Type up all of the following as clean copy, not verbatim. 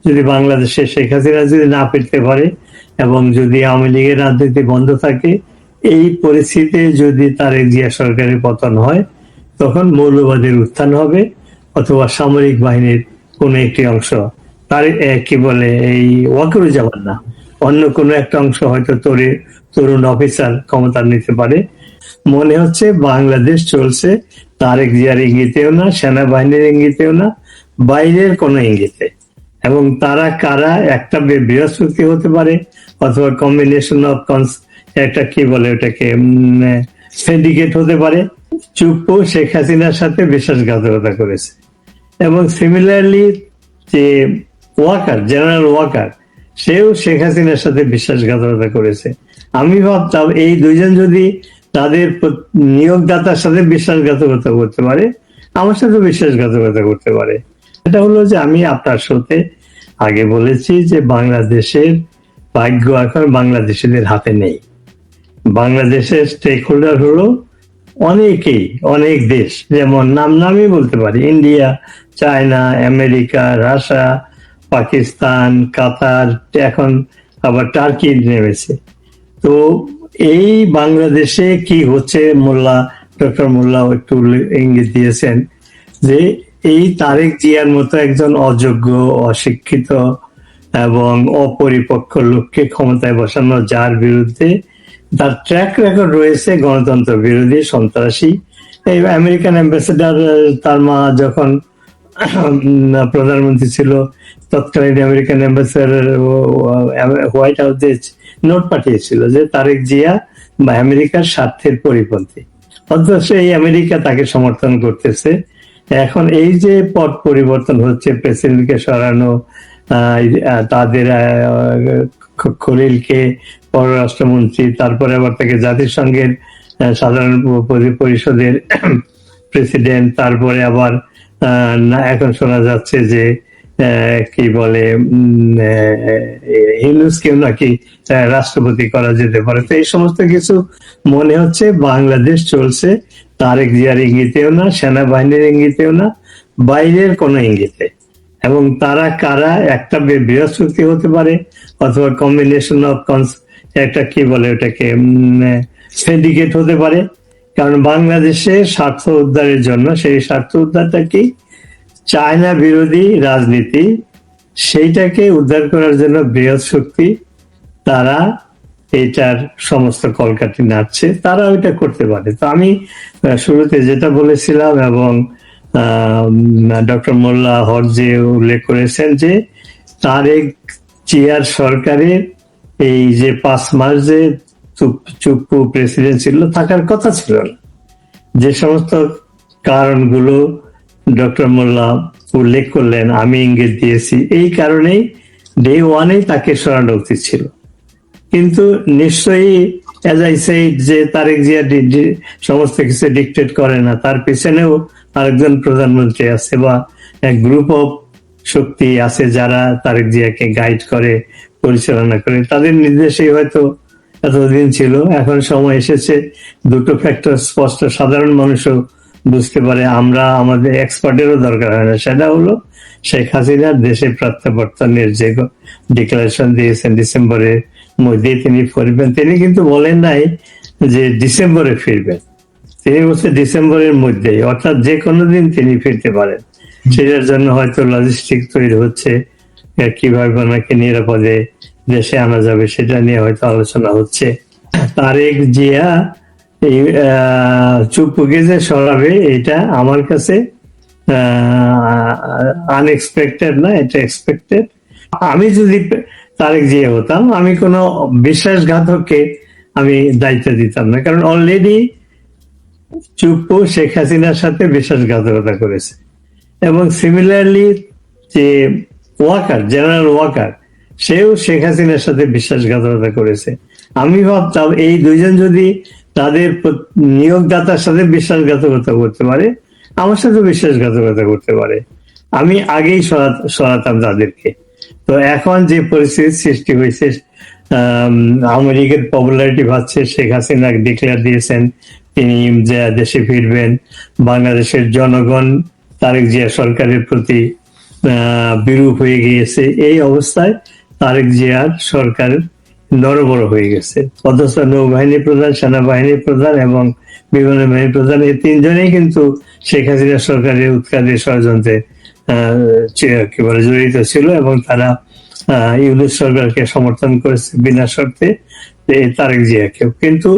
যদি বাংলাদেশে শেখ হাসিনা যদি না ফিরতে পারে এবং যদি আওয়ামী লীগের রাজনীতি বন্ধ থাকে, এই পরিস্থিতিতে যদি তারেক জিয়া সরকারের পতন হয়, তখন মৌলবাদের উত্থান হবে অথবা সামরিক বাহিনীর কোন একটি অংশ, তার কি বলে এই ওয়াকারুজ্জামান না, অন্য কোনো একটা অংশ হয়তো তরুণ অফিসার ক্ষমতা নিতে পারে। মনে হচ্ছে বাংলাদেশ চলছে তারেক জিয়ার ইঙ্গিতেও না, সেনাবাহিনীর ইঙ্গিতেও না, বাইরের কোন ইঙ্গিতে। এবং তারা কারা, একটা বৃহস্পতি হতে পারে অথবা কম্বিনেশন অফ একটা কি বলে ওটাকে সিন্ডিকেট হতে পারে। চুপ্পু শেখ হাসিনার সাথে বিশ্বাসঘাতকতা করেছে এবং সিমিলারলি যে জেনারেল ওয়াকার, সেও শেখ হাসিনার সাথে বিশ্বাসঘাতকতা করেছে। আমি ভাবতাম এই দুইজন যদি তাদের নিয়োগদাতার সাথে বিশ্বাসঘাতকতা করতে পারে, আমার সাথে বিশ্বাসঘাতকতা করতে পারে। এটা হলো যে আমি আপনার সাথে আগে বলেছি যে বাংলাদেশের ভাগ্য এখন বাংলাদেশিদের হাতে নেই। বাংলাদেশের স্টেক হোল্ডার হলো অনেকেই, অনেক দেশ, যেমন নামই বলতে পারি, India, China, America, Russia, Pakistan, Qatar, এখন আবার টার্কি নেমেছে। তো এই বাংলাদেশে কি হচ্ছে, ডক্টর মোল্লা একটু ইঙ্গিত দিয়েছেন যে এই তারেক জিয়ার মতো একজন অযোগ্য, অশিক্ষিত এবং অপরিপক্ক লোককে ক্ষমতায় বসানো, যার বিরুদ্ধে তার ট্র্যাক রেকর্ড রয়েছে গণতন্ত্র বিরোধী, সন্ত্রাসী। এই আমেরিকান অ্যাম্বাসেডার, তার মা যখন প্রধানমন্ত্রী ছিল, তৎকালীন আমেরিকান অ্যাম্বাসেডার হোয়াইট হাউসে নোট পাঠিয়েছিল যে তারেক জিয়া বা আমেরিকার স্বার্থের পরিপন্থী, অথচ এই আমেরিকা তাকে সমর্থন করতেছে। এখন এই যে পট পরিবর্তন হচ্ছে, প্রেসিডেন্টকে সরানো, তাদের খলিলকে পররাষ্ট্রমন্ত্রী, তারপরে আবার তাকে জাতিসংঘের সাধারণ পরিষদের প্রেসিডেন্ট, তারপরে আবার এখন শোনা যাচ্ছে যে কি বলে ইউনূসকেও নাকি রাষ্ট্রপতি করা যেতে পারে। তো এই সমস্ত কিছু মনে হচ্ছে বাংলাদেশ চলছে তারেক জিয়ার ইঙ্গিতেও না, সেনাবাহিনীর ইঙ্গিতেও না, বাইরের কোন ইঙ্গিতে। এবং তারা কারা, একটা বৃহস্পতি হতে পারে অথবা কম্বিনেশন অফ একটা কি বলে ওটাকে সিন্ডিকেট হতে পারে। কারণ বাংলাদেশের স্বার্থ উদ্ধারের জন্য, সেই স্বার্থ উদ্ধারটা কি, চায়না বিরোধী রাজনীতি, সেইটাকে উদ্ধার করার জন্য বৃহৎ শক্তি তারা এইটার সমস্ত কলকাঠি নাড়ছে, তারা ওইটা করতে পারে। তো আমি শুরুতে যেটা বলেছিলাম এবং ডক্টর মোল্লা হরজে উল্লেখ করেছেন যে তারেক জিয়ার সরকারের এই যে 5 মাস যে চুপ্পু প্রেসিডেন্ট ছিল, থাকার কথা ছিল না। যে সমস্ত কারণগুলো ডক্টর মোল্লা উল্লেখ করলেন, আমি ইঙ্গিত দিয়েছি, এই কারণেই ডে ওয়ানেই তাকে সরানো উচিত ছিল। কিন্তু নিশ্চয়ই এজ আই সেড যে তারেক জিয়া সমস্ত কিছু ডিকটেট করে না, তার পিছনেও আরেকজন প্রধানমন্ত্রী আছে বা এক গ্রুপ অফ শক্তি আছে যারা তারেক জিয়াকে গাইড করে, পরিচালনা করে, তাদের নির্দেশেই হয়তো এতদিন ছিল। এখন সময় এসেছে দুটো ফ্যাক্টর স্পষ্ট সাধারণ মানুষও বুঝতে পারে, আমরা আমাদের এক্সপার্টেরও দরকার হয় না। সেটা হলো শেখ হাসিনার দেশে প্রত্যাবর্তনের যে ডিক্লারেশন দিয়েছেন ডিসেম্বরের মধ্যে তিনি ফিরবেন। তিনি কিন্তু বলেন নাই যে ডিসেম্বরে ফিরবেন, তিনি বলছেন ডিসেম্বরের মধ্যেই, অর্থাৎ যে কোনো দিন তিনি ফিরতে পারেন। সেটার জন্য হয়তো লজিস্টিক তৈরি হচ্ছে, কিভাবে ওনাকে নিরাপদে দেশে আনা যাবে সেটা নিয়ে হয়তো আলোচনা হচ্ছে। তারেক জিয়া এই চুপ্পুকে যে সরাবে, এটা আমার কাছে আনএক্সপেক্টেড না, এটা এক্সপেক্টেড। আমি যদি তারেক জিয়া হতাম, আমি কোনো বিশ্বাসঘাতককে আমি দায়িত্ব দিতাম না, কারণ অলরেডি চুপ্পু শেখ হাসিনার সাথে বিশ্বাসঘাতকতা করেছে। এবং সিমিলারলি যে জেনারেল ওয়াকার, সেও শেখ হাসিনার সাথে বিশ্বাসঘাতকতা করেছে। আমি ভাবতাম এই দুইজন যদি তাদের নিয়োগদাতার সাথে বিশ্বাসঘাতকতা করতে পারে, আমার সাথে বিশ্বাসঘাতকতা করতে পারে, আমি আগেই সরাতাম তাদেরকে। তো এখন যে পরিস্থিতির সৃষ্টি হয়েছে, আওয়ামী লীগের পপুলারিটি বাড়ছে, শেখ হাসিনা ডিক্লেয়ার দিয়েছেন তিনি দেশে ফিরবেন, বাংলাদেশের জনগণ তারেক জিয়া সরকারের প্রতি বিরূপ হয়ে গিয়েছে। এই অবস্থায় তারেক জিয়ার সরকার নড়বড় হয়ে গেছে। অথচ নৌবাহিনী প্রধান, সেনাবাহিনী প্রধান এবং বিমান বাহিনী প্রধান এই তিনজনেই কিন্তু শেখ হাসিনা সরকারের উৎখাতের ষড়যন্ত্রে কি বলে জড়িত ছিল, এবং তারা ইউনূস সরকারকে সমর্থন করেছে বিনা শর্তে, তারেক জিয়াকেও। কিন্তু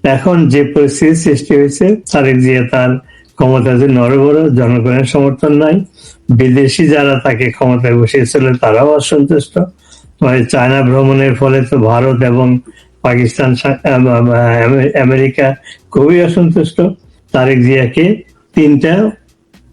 এখন যে পরিস্থিতির সৃষ্টি হয়েছে, তারেক জিয়া তার ক্ষমতাতে নড়বড়, জনগণের সমর্থন নাই, বিদেশি যারা তাকে ক্ষমতায় বসিয়েছিল তারাও অসন্তুষ্ট। চায়না ভ্রমণের ফলে তো ভারত এবং পাকিস্তান, আমেরিকা খুবই অসন্তুষ্ট। তারেক জিয়াকে 3টা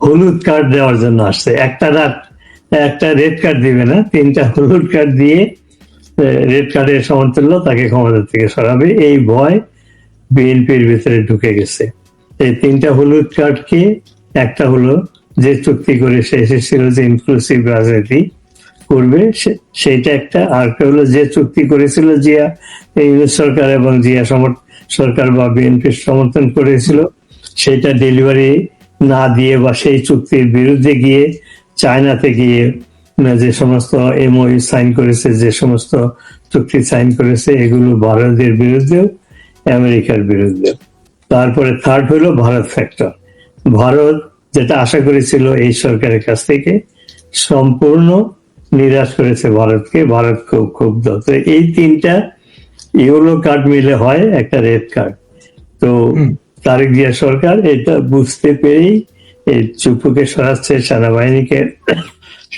হলুদ কার্ড দেওয়ার জন্য আসছে। একটা রেড কার্ড দিবে না, 3টা হলুদ কার্ড দিয়ে রেড কার্ডের সমতুল্য তাকে ক্ষমতা থেকে সরাবে, এই ভয় বিএনপির ভিতরে ঢুকে গেছে। এই 3টা হলুদ কার্ডকে, একটা হলো যে চুক্তি করে সে এসেছিল যে ইনক্লুসিভ রাজনীতি করবে, সেইটা একটা। আর একটা হলো যে চুক্তি করেছিল জিয়া, ইউনূস সরকার এবং জিয়া সরকার বা বিএনপির সমর্থন করেছিল, সেটা ডেলিভারি না দিয়ে বা সেই চুক্তির বিরুদ্ধে গিয়ে চায়নাতে গিয়ে যে সমস্ত এমওইউ সাইন করেছে, যে সমস্ত চুক্তি সাইন করেছে, এগুলো ভারতের বিরুদ্ধেও আমেরিকার বিরুদ্ধে। তারপরে থার্ড হলো ভারত ফ্যাক্টর। ভারত যেটা আশা করেছিল এই সরকারের কাছ থেকে, সম্পূর্ণ নিরাশ করেছে ভারতকে। ভারত খুব ক্ষুব্ধ। তো এই 3টা ইয়েলো কার্ড মিলে হয় একটা রেড কার্ড। তো তারেক জিয়া সরকার এটা বুঝতে পেরেই এই চুপুকে সরাচ্ছে,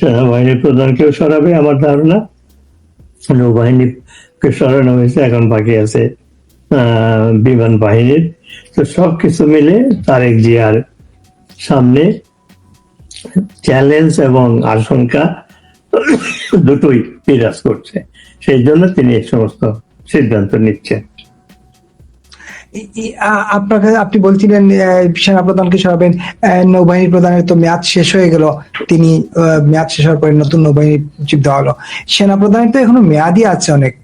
সেনাবাহিনীর প্রধানকেও সরাবে আমার ধারণা, নৌবাহিনীকে সরানো হয়েছে, এখন বাকি আছে বিমান বাহিনীর। তো সবকিছু মিলে তারেক জিয়ার সামনে চ্যালেঞ্জ এবং আশঙ্কা দুটোই বিরাজ করছে, সেই জন্য তিনি এই সমস্ত সিদ্ধান্ত নিচ্ছেন। আপনি বলছিলেন সেনা প্রধানকে সরাবেন, নৌবাহিনী প্রধানের তো মেয়াদ শেষ হয়ে গেল, তিনি মেয়াদ শেষ হওয়ার পরে নতুন নৌবাহিনী চিফ দেওয়া হলো। সেনা প্রধানের তো এখনো মেয়াদই আছে অনেক।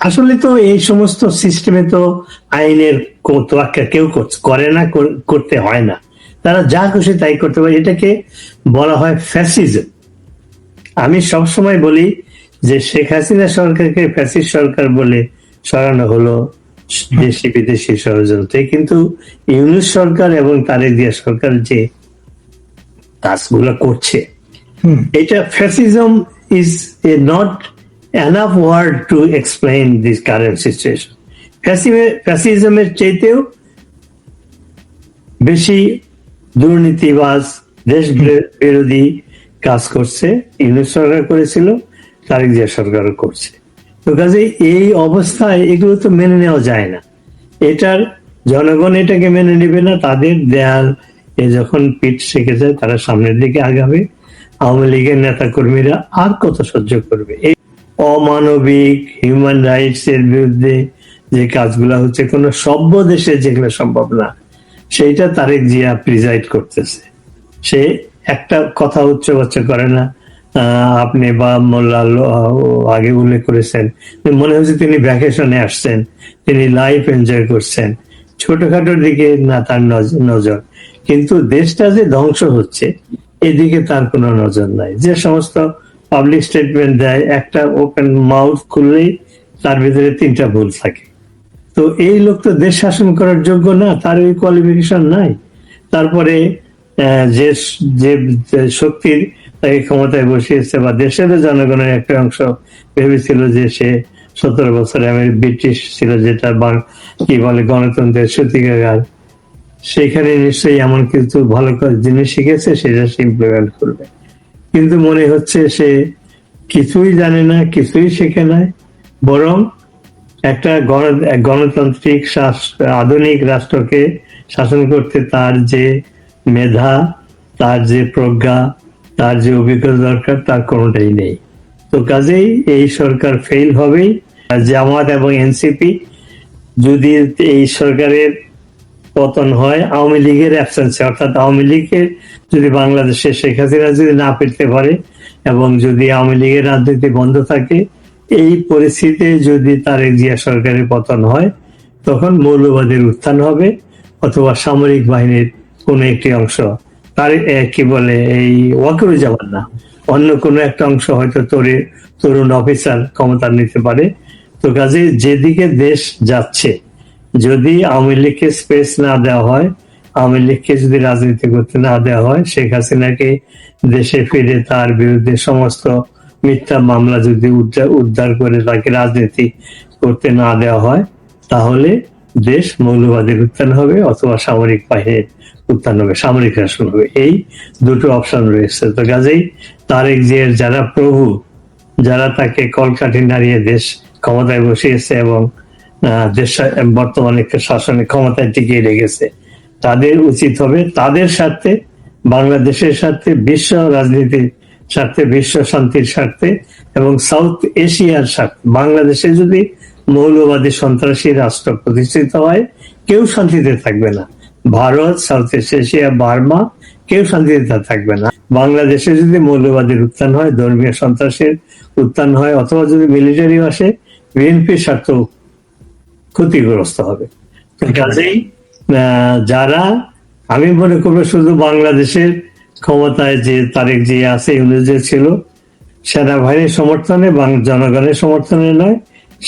আসলে তো এই সমস্ত সিস্টেমে তো আইনের তোয়াক্কা কেউ করে না, করতে হয় না, তারা যা খুশি তাই করতে পারে। এটাকে বলা হয় ফ্যাসিজম। আমি সবসময় বলি যে শেখ হাসিনা সরকারকে ফ্যাসিস্ট সরকার বলে সরানো হলো দেশি বিদেশি ষড়যন্ত্রে, কিন্তু ইউনূস সরকার এবং তারেক জিয়া সরকার যে কাজগুলো করছে, এটা fascism is a not enough word to explain this current situation. ফ্যাসিজমের চাইতেও বেশি দুর্নীতিবাজ, দেশ বিরোধী কাজ করছে ইউনূস সরকার করেছিল, তারেক জিয়া সরকারও করছে। তো কাজে এই অবস্থায় এগুলো তো মেনে নেওয়া যায় না। এটার জনগণ এটাকে মেনে নেবে না। তাদের দেয়াল যখন পিঠ শিখে যায়, তারা সামনের দিকে আগাবে। আওয়ামী লীগের নেতা কর্মীরা আর কত সহ্য করবে? এই অমানবিক হিউম্যান রাইটস এর বিরুদ্ধে যে কাজগুলা হচ্ছে, কোন সভ্য দেশে যেগুলো সম্ভব না, সেইটা তারেক জিয়া প্রিজাইড করতেছে। সে একটা কথা উচ্চবাচ্য করে না। আপনি বা মোল্লা আগে উল্লেখ করেছেন, মনে হচ্ছে তিনি ভ্যাকেশনে আসছেন, তিনি লাইফ এনজয় করছেন, ছোটখাটোর দিকে না তার নজর। কিন্তু দেশটা যে ধ্বংস হচ্ছে এদিকে তার কোনো নজর নাই। যে সমস্ত পাবলিক স্টেটমেন্ট দেয়, একটা ওপেন মাউথ খুললেই তার ভিতরে 3টা ভুল থাকে। তো এই লোক তো দেশ শাসন করার যোগ্য না, তার ওই কোয়ালিফিকেশন নাই। তারপরে যে শক্তির তাকে ক্ষমতায় বসিয়েছে, বা দেশের জনগণের একটা অংশ ভেবেছিল যে সে 17 বছরে ব্রিটিশ ছিল, যেটা কি বলে গণতন্ত্রের সূতিকাগার, সেখানে নিশ্চয়ই এমন কিছু ভালো জিনিস শিখেছে, সেটা সে ইমপ্লিমেন্ট করবে। কিন্তু মনে হচ্ছে সে কিছুই জানে না, কিছুই শেখে নাই, বরং একটা গণতান্ত্রিক আধুনিক রাষ্ট্রকে শাসন করতে তার যে মেধা, তার যে প্রজ্ঞা, তার যে অভিজ্ঞতা দরকার, তার কোনোটাই নেই। তো কাজেই এই সরকার ফেল হবেই। জামাত এবং এনসিপি যদি এই সরকারের পতন হয় আওয়ামী লীগের অ্যাবসেন্সে, অর্থাৎ আওয়ামী লীগের যদি বাংলাদেশে শেখ হাসিনা যদি না ফিরতে পারে এবং যদি আওয়ামী লীগের রাজনীতি বন্ধ থাকে, এই পরিস্থিতিতে যদি তারেক জিয়া সরকারের পতন হয়, তখন মৌলবাদের উত্থান হবে, অথবা সামরিক বাহিনীর কোন একটি অংশ, তার কি বলে এই ওয়াকিরুজ্জামান না, অন্য কোনো একটা অংশ হয়তো তরুণ অফিসার ক্ষমতা নিতে পারে। তো কাজে যেদিকে দেশ যাচ্ছে, যদি আওয়ামী লীগকে স্পেস না দেওয়া হয়, আওয়ামী লীগকে যদি রাজনীতি করতে না দেওয়া হয়, শেখ হাসিনাকে দেশে ফিরে তার বিরুদ্ধে সমস্ত মিথ্যা মামলা যদি উদ্ধার করে তাকে রাজনীতি করতে না দেওয়া হয়, তাহলে দেশ মৌলবাদীর উত্থান হবে অথবা সামরিক বাহিনীর উত্থান হবে, সামরিক শাসন হবে। এই দুটো অপশন রয়েছে। তো কাজেই তারেক জিয়ার যারা প্রভু, যারা তাকে কলকাঠি নাড়িয়ে দেশ ক্ষমতায় বসিয়েছে এবং দেশ বর্তমানে শাসনের ক্ষমতায় টিকিয়ে রেখেছে, তাদের উচিত হবে তাদের স্বার্থে, বাংলাদেশের স্বার্থে, বিশ্ব রাজনীতির স্বার্থে, বিশ্ব শান্তির স্বার্থে এবং সাউথ এশিয়ার স্বার্থে, বাংলাদেশে যদি মৌলবাদী সন্ত্রাসী রাষ্ট্র প্রতিষ্ঠিত হয়, কেউ শান্তিতে থাকবে না। Bharat, south east Asia, Burma, কেউ শান্তিতে থাকবে না। বাংলাদেশে যদি মৌলবাদীর উত্থান হয়, ধর্মীয় সন্ত্রাসের উত্থান হয়, অথবা যদি মিলিটারিও আসে, বিএনপির স্বার্থ ক্ষতিগ্রস্ত হবে। কাজেই যারা, আমি মনে করবো শুধু বাংলাদেশের ক্ষমতায় যে তারেক জিয়া আছে, ইউনূস যে ছিল, সেনাবাহিনীর সমর্থনে, জনগণের সমর্থনে নয়,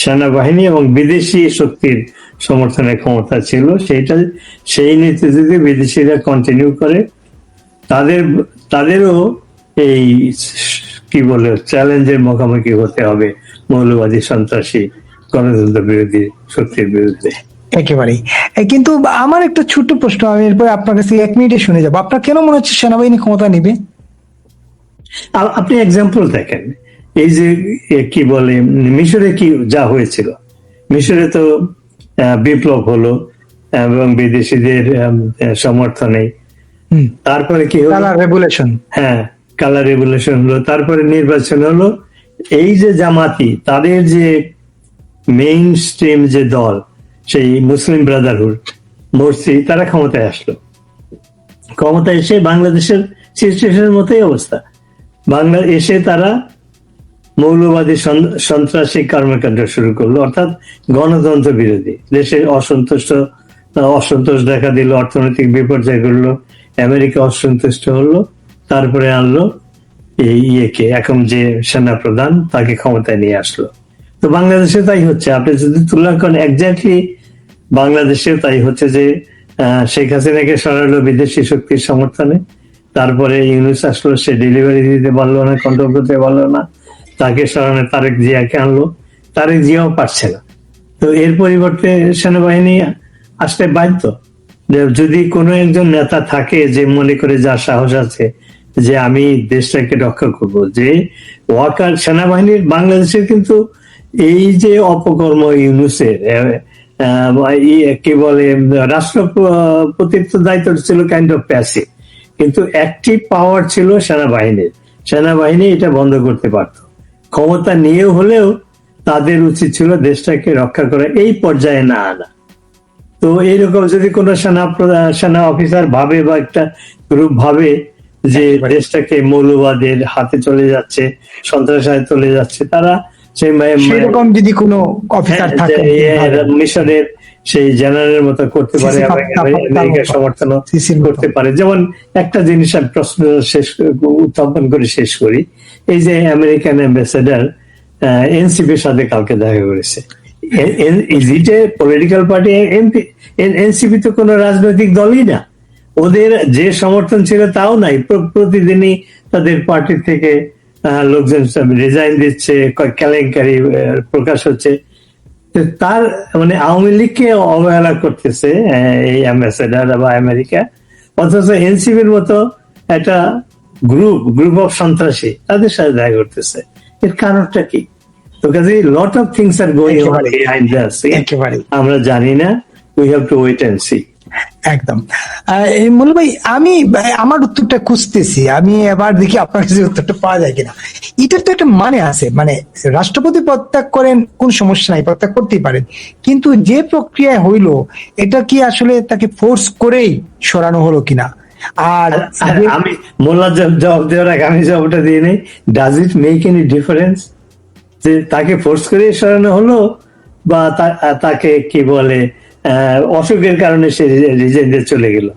সেনাবাহিনী এবং বিদেশি শক্তির সমর্থনে ক্ষমতা ছিল। সেই নীতি যদি বিদেশিরা কন্টিনিউ করে, তাদেরও এই কি বলে চ্যালেঞ্জের মুখোমুখি হতে হবে মৌলবাদী সন্ত্রাসী গণতন্ত্র বিরোধী শক্তির বিরুদ্ধে। একেবারেই। কিন্তু আমার একটা ছোট্ট প্রশ্ন, আমি এরপর আপনার কাছে 1 মিনিটে শুনে যাবো। আপনার কেন মনে হচ্ছে সেনাবাহিনী ক্ষমতা নিবে? আপনি এক্সাম্পল দেখেন, এই যে কি বলে মিশরে কি যা হয়েছিল, মিশরে তো বিপ্লব হলো এবং বিদেশিদের সমর্থনে, তারপরে কি হলো, কালার রেভলিউশন। হ্যাঁ, কালার রেভলিউশন হলো, তারপরে নির্বাচন হলো। এই যে জামাতি, তাদের যে মেইন স্ট্রিম যে দল, সেই মুসলিম ব্রাদারহুড, মোরসি, তারা ক্ষমতায় আসলো। ক্ষমতায় এসে বাংলাদেশের সিচুয়েশনের মতোই অবস্থা। এসে তারা মৌলবাদী সন্ত্রাসী কর্মকাণ্ড শুরু করলো, অর্থাৎ গণতন্ত্র বিরোধী। দেশের অসন্তোষ দেখা দিল, অর্থনৈতিক বিপর্যয় ঘটলো, আমেরিকা অসন্তুষ্ট হলো, তারপরে আনলো এই এখন যে সেনা প্রধান, তাকে ক্ষমতায় নিয়ে আসলো। তো বাংলাদেশে তাই হচ্ছে। আপনি যদি তুলনা করেন, এক্স্যাক্টলি বাংলাদেশেও তাই হচ্ছে যে শেখ হাসিনাকে সরালো বিদেশি শক্তির সমর্থনে, তারপরে ইউনূস আসলো, সে ডেলিভারি দিতে পারলো না, কন্ট্রোল করতে পারলো না, তাকে সরানো তারেক জিয়াকে আনলো, তারেক জিয়াও পারছে না। তো এর পরিবর্তে সেনাবাহিনী আসতে বাধ্য। যদি কোনো একজন নেতা থাকে যে মনে করে, যার সাহস আছে যে আমি দেশটাকে রক্ষা করব, যে ওয়াকার সেনাবাহিনীর, বাংলাদেশের কিন্তু এই যে অপকর্ম ইউনূসের, কি বলে রাষ্ট্রপতির দায়িত্ব ছিল কাইন্ড অফ প্যাসিভ, কিন্তু অ্যাক্টিভ পাওয়ার ছিল সেনাবাহিনীর। সেনাবাহিনী এটা বন্ধ করতে পারত। ক্ষমতা নিয়ে হলেও তাদের উচিত ছিল দেশটাকে রক্ষা করা, এই পর্যায়ে না আনা। তো এইরকম যদি কোনো সেনা অফিসার ভাবে বা একটা গ্রুপ ভাবে যে দেশটাকে মৌলবাদের হাতে চলে যাচ্ছে, সন্ত্রাসের হাতে চলে যাচ্ছে, তারা সেরকম যদি কোনো অফিসার থাকে, মিশনের সেই জেনারেলের মতো করতে পারে, আমেরিকার সমর্থন করতে পারে। যেমন একটা জিনিস আমি প্রশ্ন উত্থাপন করে শেষ করি, এই যে আমেরিকান অ্যাম্বাসেডার এনসিপির সাথে কালকে দেখা করেছে। পলিটিক্যাল পার্টি এনসিপি তো কোনো রাজনৈতিক দলই না, ওদের যে সমর্থন ছিল তাও নাই। প্রতিদিনই তাদের পার্টি থেকে লোকজন রিজাইন দিচ্ছে, কেলেঙ্কারি প্রকাশ হচ্ছে। তার মানে আওয়ামী লীগকে অবহেলা করতেছে এই অ্যাম্বাসেডার বা আমেরিকা, অথচ এনসিপির মতো একটা গ্রুপ অফ সন্ত্রাসী তাদের সাথে দেখা করতেছে। এর কারণটা কি? তো কাজে lot of things are going on behind the scene, আমরা জানি না। We have to wait and see. একদম। মুল ভাই, আমি আমার উত্তরটা খুঁজতেছি, আমি এবার দেখি আপনার কাছে উত্তরটা পাওয়া যায় কিনা। এটার তো একটা মানে আছে, মানে রাষ্ট্রপতি পদত্যাগ করেন, কোন সমস্যা নাই, পদত্যাগ করতেই পারেন, কিন্তু যে প্রক্রিয়া হইলো, এটা কি আসলে তাকে ফোর্স করেই সরানো হলো কিনা? আর আমি মোল্লার জবাব দেওয়ার আগে আমি জবাবটা দিয়ে নেই, does it make any difference যে তাকে ফোর্স করে সরানো হলো, বা তাকে কি বলে অসুখের কারণে সে রিজাইন দিয়ে চলে গেল?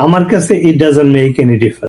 আমার কাছে it doesn't make any difference.